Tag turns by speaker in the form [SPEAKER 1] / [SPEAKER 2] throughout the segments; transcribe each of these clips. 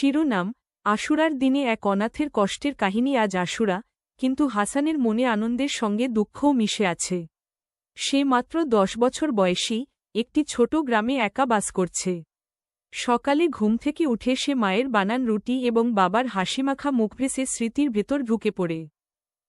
[SPEAKER 1] শিরোনাম: আশুরার দিনে এক অনাথের কষ্টের কাহিনী। আজ আশুরা, কিন্তু হাসানের মনে আনন্দের সঙ্গে দুঃখও মিশে আছে। সে মাত্র 10 বছর বয়সী, একটি ছোট গ্রামে একা বাস করছে। সকালে ঘুম থেকে উঠে সে মায়ের বানান রুটি এবং বাবার হাসিমাখা মুখ ভেসে স্মৃতির ভেতর ঢুকে পড়ে।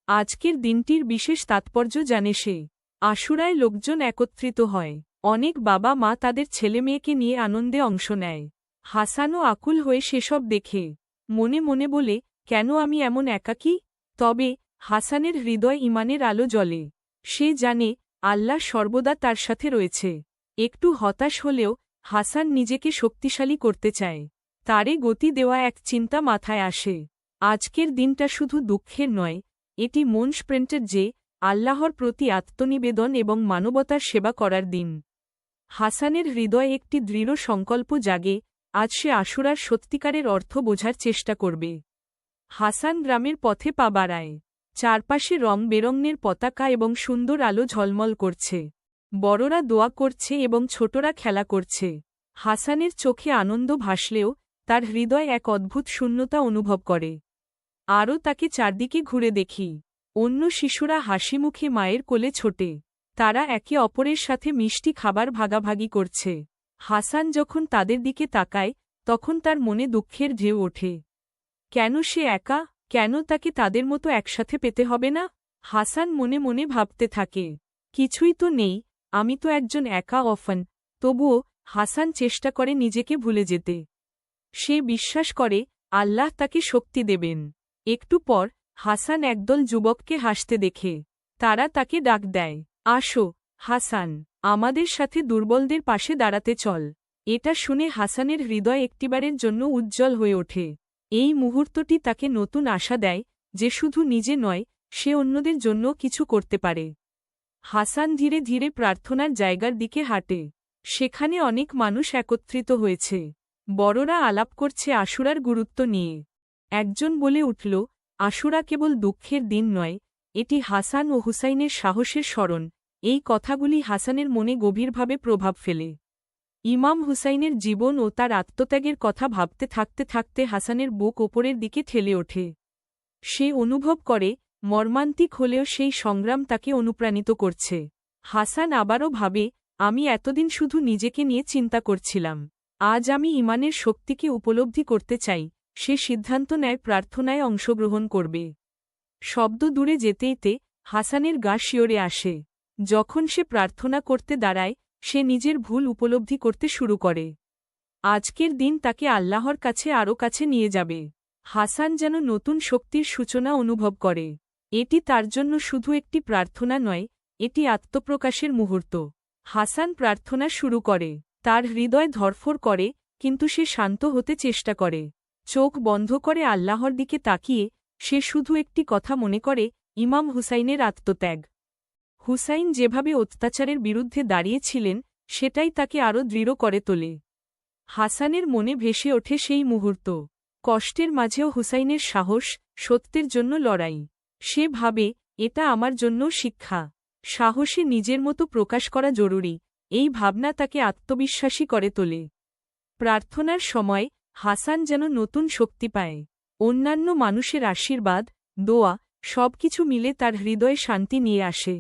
[SPEAKER 1] আজকের দিনটির বিশেষ তাৎপর্য জানে সে। আশুরায় লোকজন একত্রিত হয়। অনেক বাবা মা তাদের ছেলেমেয়েকে নিয়ে আনন্দে অংশ নেয়। হাসানও আকুল হয়ে সেসব দেখে। মনে মনে বলে, কেন আমি এমন একাকী? তবে হাসানের হৃদয় ঈমানের আলো জ্বলে। সে জানে, আল্লাহ সর্বদা তার সাথে রয়েছে। একটু হতাশ হলেও হাসান নিজেকে শক্তিশালী করতে চায়। তারে গতি দেওয়া এক চিন্তা মাথায় আসে। আজকের দিনটা শুধু দুঃখের নয়, এটি মন স্প্রেন্টের যে আল্লাহর প্রতি আত্মনিবেদন এবং মানবতার সেবা করার দিন। হাসানের হৃদয়ে একটি দৃঢ় সংকল্প জাগে, আজ সে আশুরার সত্যিকারের অর্থ বোঝার চেষ্টা করবে। হাসান গ্রামের পথে পা বাড়ায়। চারপাশে রং বেরঙের পতাকা এবং সুন্দর আলো ঝলমল করছে। বড়রা দোয়া করছে এবং ছোটরা খেলা করছে। হাসানের চোখে আনন্দ ভাসলেও তার হৃদয় এক অদ্ভুত শূন্যতা অনুভব করে। আরও তাকে চারদিকে ঘুরে দেখি। অন্য শিশুরা হাসিমুখে মায়ের কোলে ছোটে। তারা একে অপরের সাথে মিষ্টি খাবার ভাগাভাগি করছে। হাসান যখন তাদের দিকে তাকায়, তখন তার মনে দুঃখের ঢেউ ওঠে। কেন সে একা? কেন তাকে তাদের মতো একসাথে পেতে হবে না? হাসান মনে মনে ভাবতে থাকে, কিছুই তো নেই, আমি তো একজন একা অফান। তবুও হাসান চেষ্টা করে নিজেকে ভুলে যেতে। সে বিশ্বাস করে, আল্লাহ তাকে শক্তি দেবেন। একটু পর হাসান একদল যুবককে হাসতে দেখে। তারা তাকে ডাক দেয়, আসো হাসান, আমাদের সাথে দুর্বলদের পাশে দাঁড়াতে চল। এটা শুনে হাসানের হৃদয় একটিবারের জন্য উজ্জ্বল হয়ে ওঠে। এই মুহূর্তটি তাকে নতুন আশা দেয় যে শুধু নিজে নয়, সে অন্যদের জন্য কিছু করতে পারে। হাসান ধীরে ধীরে প্রার্থনার জায়গার দিকে হাঁটে। সেখানে অনেক মানুষ একত্রিত হয়েছে। বড়রা আলাপ করছে আশুরার গুরুত্ব নিয়ে। একজন বলে উঠল, আশুরা কেবল দুঃখের দিন নয়, এটি হাসান ও হুসাইনের সাহসের স্মরণ। এই কথাগুলি হাসানের মনে গভীরভাবে প্রভাব ফেলে। ইমাম হুসাইনের জীবন ও তার আত্মত্যাগের কথা ভাবতে থাকতে থাকতে হাসানের বুক ওপরের দিকে ঠেলে ওঠে। সে অনুভব করে, মর্মান্তিক হলেও সেই সংগ্রাম তাকে অনুপ্রাণিত করছে। হাসান আবারও ভাবে, আমি এতদিন শুধু নিজেকে নিয়ে চিন্তা করছিলাম। আজ আমি ইমানের শক্তিকে উপলব্ধি করতে চাই। সে সিদ্ধান্ত নেয় প্রার্থনায় অংশগ্রহণ করবে। শব্দ দূরে যেতে যেতে হাসানের গা শিওরে আসে। যখন সে প্রার্থনা করতে দাঁড়ায়, সে নিজের ভুল উপলব্ধি করতে শুরু করে। আজকের দিন তাকে আল্লাহর কাছে আরও কাছে নিয়ে যাবে। হাসান যেন নতুন শক্তির সূচনা অনুভব করে। এটি তার জন্য শুধু একটি প্রার্থনা নয়, এটি আত্মপ্রকাশের মুহূর্ত। হাসান প্রার্থনা শুরু করে। তার হৃদয় ধড়ফড় করে, কিন্তু সে শান্ত হতে চেষ্টা করে। চোখ বন্ধ করে আল্লাহর দিকে তাকিয়ে সে শুধু একটি কথা মনে করে, ইমাম হুসাইনের আত্মত্যাগ। হুসাইন যেভাবে অত্যাচারের বিরুদ্ধে দাঁড়িয়েছিলেন, সেটাই তাকে আরও দৃঢ় করে তোলে। হাসানের মনে ভেসে ওঠে সেই মুহূর্ত। কষ্টের মাঝেও হুসাইনের সাহস, সত্যের জন্য লড়াই। সে ভাবে, এটা আমার জন্য শিক্ষা। সাহসে নিজের মতো প্রকাশ করা জরুরি। এই ভাবনা তাকে আত্মবিশ্বাসী করে তোলে। প্রার্থনার সময় হাসান যেন নতুন শক্তি পায়। অন্যান্য মানুষের আশীর্বাদ, দোয়া, সবকিছু মিলে তার হৃদয়ে শান্তি নিয়ে আসে।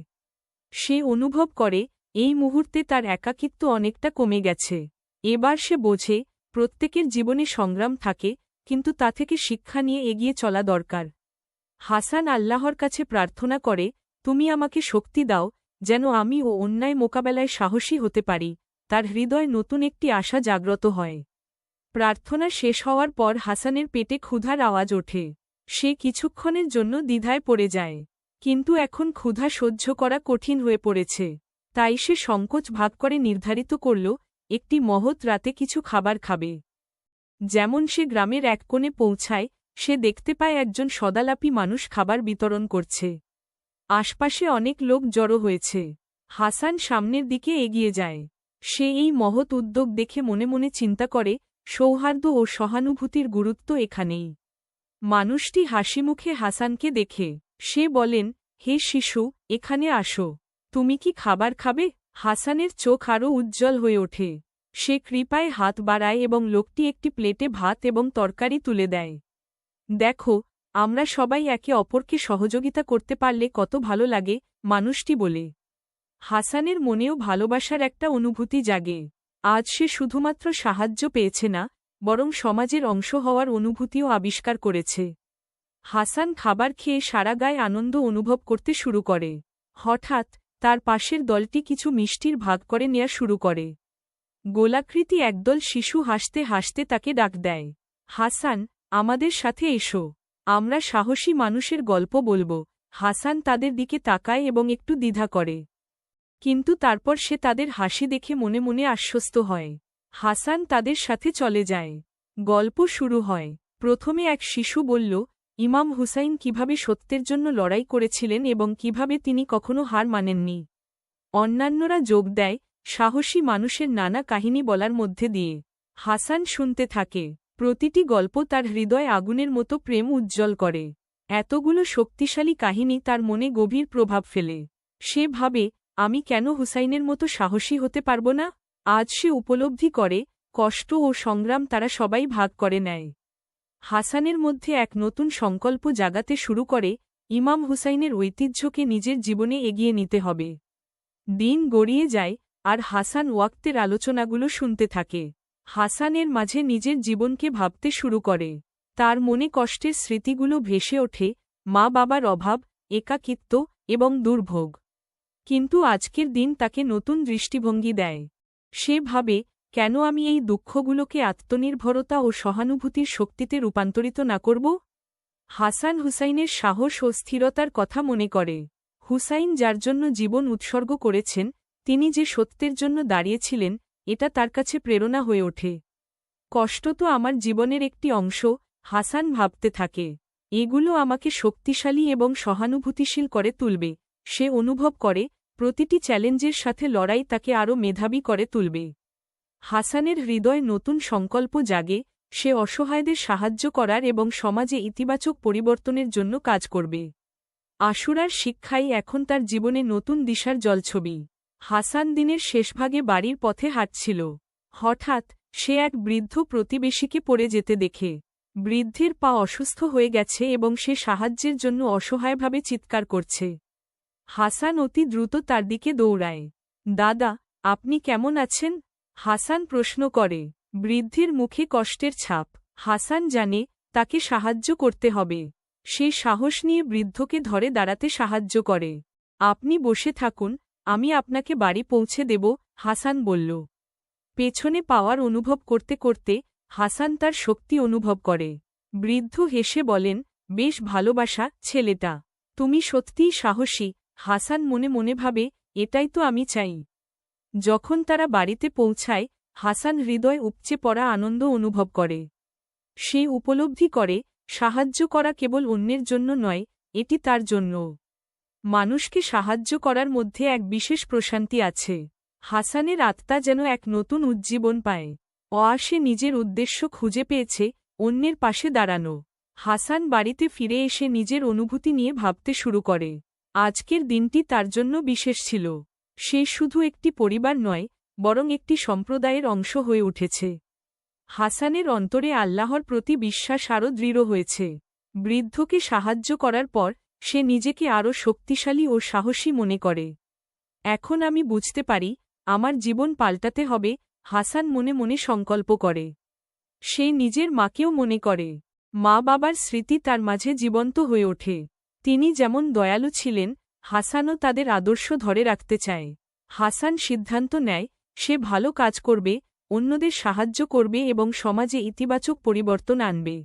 [SPEAKER 1] সে অনুভব করে, এই মুহূর্তে তার একাকিত্ব অনেকটা কমে গেছে। এবার সে বোঝে, প্রত্যেকের জীবনে সংগ্রাম থাকে, কিন্তু তা থেকে শিক্ষা নিয়ে এগিয়ে চলা দরকার। হাসান আল্লাহর কাছে প্রার্থনা করে, তুমি আমাকে শক্তি দাও, যেন আমি ও অন্যায় মোকাবেলায় সাহসী হতে পারি। তার হৃদয় নতুন একটি আশা জাগ্রত হয়। প্রার্থনা শেষ হওয়ার পর হাসানের পেটে ক্ষুধার আওয়াজ ওঠে। সে কিছুক্ষণের জন্য দ্বিধায় পড়ে যায়। কিন্তু এখন ক্ষুধা সহ্য করা কঠিন হয়ে পড়েছে। তাই সে সংকোচ ভাগ করে নির্ধারিত করল, একটি মহৎ রাতে কিছু খাবার খাবে। যেমন সে গ্রামের এক কোণে পৌঁছায়, সে দেখতে পায় একজন সদালাপী মানুষ খাবার বিতরণ করছে। আশপাশে অনেক লোক জড়ো হয়েছে। হাসান সামনের দিকে এগিয়ে যায়। সে এই মহৎ উদ্যোগ দেখে মনে মনে চিন্তা করে, সৌহার্দ্য ও সহানুভূতির গুরুত্ব এখানেই। মানুষটি হাসিমুখে হাসানকে দেখে সে বলেন, হে শিশু, এখানে আসো। তুমি কি খাবার খাবে? হাসানের চোখ আরও উজ্জ্বল হয়ে ওঠে। সে কৃপায় হাত বাড়ায় এবং লোকটি একটি প্লেটে ভাত এবং তরকারি তুলে দেয়। দেখো, আমরা সবাই একে অপরকে সহযোগিতা করতে পারলে কত ভালো লাগে, মানুষটি বলে। হাসানের মনেও ভালোবাসার একটা অনুভূতি জাগে। আজ সে শুধুমাত্র সাহায্য পেয়েছে না, বরং সমাজের অংশ হওয়ার অনুভূতিও আবিষ্কার করেছে। হাসান খাবার খেয়ে সারা গায়ে আনন্দ অনুভব করতে শুরু করে। হঠাৎ তার পাশের দলটি কিছু মিষ্টির ভাগ করে নেয়া শুরু করে। গোলাকৃতি একদল শিশু হাসতে হাসতে তাকে ডাক দেয়, হাসান, আমাদের সাথে এসো, আমরা সাহসী মানুষের গল্প বলবো। হাসান তাদের দিকে তাকায় এবং একটু দ্বিধা করে, কিন্তু তারপর সে তাদের হাসি দেখে মনে মনে আশ্বস্ত হয়। হাসান তাদের সাথে চলে যায়। গল্প শুরু হয়। প্রথমে এক শিশু বলল, ইমাম হুসাইন কিভাবে সত্যের জন্য লড়াই করেছিলেন এবং কিভাবে তিনি কখনো হার মানেননি। অন্যান্যরা যোগ দেয়, সাহসী মানুষের নানা কাহিনী বলার মধ্যে দিয়ে। হাসান শুনতে থাকে। প্রতিটি গল্প তার হৃদয় আগুনের মতো প্রেম উজ্জ্বল করে। এতগুলো শক্তিশালী কাহিনী তার মনে গভীর প্রভাব ফেলে। সে ভাবে, আমি কেন হুসাইনের মতো সাহসী হতে পারব না? আজ সে উপলব্ধি করে, কষ্ট ও সংগ্রাম তারা সবাই ভাগ করে নেয়। হাসানের মধ্যে এক নতুন সংকল্প জাগাতে শুরু করে, ইমাম হুসাইনের ঐতিহ্যকে নিজের জীবনে এগিয়ে নিতে হবে। দিন গড়িয়ে যায়, আর হাসান ওয়াক্তের আলোচনাগুলো শুনতে থাকে। হাসানের মাঝে নিজের জীবনকে ভাবতে শুরু করে। তার মনে কষ্টের স্মৃতিগুলো ভেসে ওঠে, মা বাবার অভাব, একাকিত্ব এবং দুর্ভোগ। কিন্তু আজকের দিন তাকে নতুন দৃষ্টিভঙ্গি দেয়। সে ভাবে, কেন আমি এই দুঃখগুলোকে আত্মনির্ভরতা ও সহানুভূতির শক্তিতে রূপান্তরিত না করব? হাসান হুসাইনের সাহস ও স্থিরতার কথা মনে করে। হুসাইন যার জন্য জীবন উৎসর্গ করেছেন, তিনি যে সত্যের জন্য দাঁড়িয়েছিলেন, এটা তার কাছে প্রেরণা হয়ে ওঠে। কষ্ট তো আমার জীবনের একটি অংশ, হাসান ভাবতে থাকে। এগুলো আমাকে শক্তিশালী এবং সহানুভূতিশীল করে তুলবে। সে অনুভব করে, প্রতিটি চ্যালেঞ্জের সাথে লড়াই তাকে আরও মেধাবী করে তুলবে। হাসানের হৃদয় নতুন সংকল্প জাগে, সে অসহায়দের সাহায্য করার এবং সমাজে ইতিবাচক পরিবর্তনের জন্য কাজ করবে। আশুরার শিক্ষাই এখন তার জীবনে নতুন দিশার জলছবি। হাসান দিনের শেষভাগে বাড়ির পথে হাঁটছিল। হঠাৎ সে এক বৃদ্ধ প্রতিবেশীকে পড়ে যেতে দেখে। বৃদ্ধের পা অসুস্থ হয়ে গেছে এবং সে সাহায্যের জন্য অসহায়ভাবে চিৎকার করছে। হাসান অতি দ্রুত তার দিকে দৌড়ায়। দাদা, আপনি কেমন আছেন? হাসান প্রশ্ন করে। বৃদ্ধের মুখে কষ্টের ছাপ। হাসান জানে, তাকে সাহায্য করতে হবে। সে সাহস নিয়ে বৃদ্ধকে ধরে দাঁড়াতে সাহায্য করে। আপনি বসে থাকুন, আমি আপনাকে বাড়ি পৌঁছে দেব, হাসান বলল। পেছনে পাওয়ার অনুভব করতে করতে হাসান তার শক্তি অনুভব করে। বৃদ্ধ হেসে বলেন, বেশ ভালোবাসা ছেলেটা, তুমি সত্যিই সাহসী। হাসান মনে মনে ভাবে, এটাই তো আমি চাই। যখন তারা বাড়িতে পৌঁছায়, হাসান হৃদয় উপচে পড়া আনন্দ অনুভব করে। সে উপলব্ধি করে, সাহায্য করা কেবল অন্যের জন্য নয়, এটি তার জন্য। মানুষকে সাহায্য করার মধ্যে এক বিশেষ প্রশান্তি আছে। হাসানের আত্মা যেন এক নতুন উজ্জীবন পায়। সে নিজের উদ্দেশ্য খুঁজে পেয়েছে, অন্যের পাশে দাঁড়ানো। হাসান বাড়িতে ফিরে এসে নিজের অনুভূতি নিয়ে ভাবতে শুরু করে। আজকের দিনটি তার জন্য বিশেষ ছিল। সে শুধু একটি পরিবার নয়, বরং একটি সম্প্রদায়ের অংশ হয়ে উঠেছে। হাসানের অন্তরে আল্লাহর প্রতি বিশ্বাস আরও দৃঢ় হয়েছে। বৃদ্ধকে সাহায্য করার পর সে নিজেকে আরও শক্তিশালী ও সাহসী মনে করে। এখন আমি বুঝতে পারি, আমার জীবন পাল্টাতে হবে, হাসান মনে মনে সংকল্প করে। সে নিজের মাকেও মনে করে। মা বাবার স্মৃতি তার মাঝে জীবন্ত হয়ে ওঠে। তিনি যেমন দয়ালু ছিলেন, হাসানও তাদের আদর্শ ধরে রাখতে চায়। হাসান সিদ্ধান্ত নেয়, সে ভালো কাজ করবে, অন্যদের সাহায্য করবে এবং সমাজে ইতিবাচক পরিবর্তন আনবে।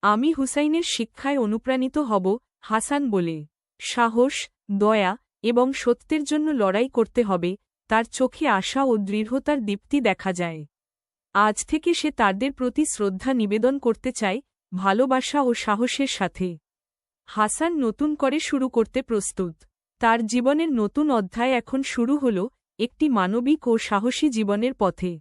[SPEAKER 1] আমি হুসাইনের শিক্ষায় অনুপ্রাণিত হব, হাসান বলে। সাহস, দয়া এবং সত্যের জন্য লড়াই করতে হবে, তার চোখে আশা ও দৃঢ়তার দীপ্তি দেখা যায়। আজ থেকে সে তাদের প্রতি শ্রদ্ধা নিবেদন করতে চায়, ভালোবাসা ও সাহসের সাথে। হাসান নতুন করে শুরু করতে প্রস্তুত। তার জীবনের নতুন অধ্যায় এখন শুরু হল, একটি মানবিক ও সাহসী জীবনের পথে।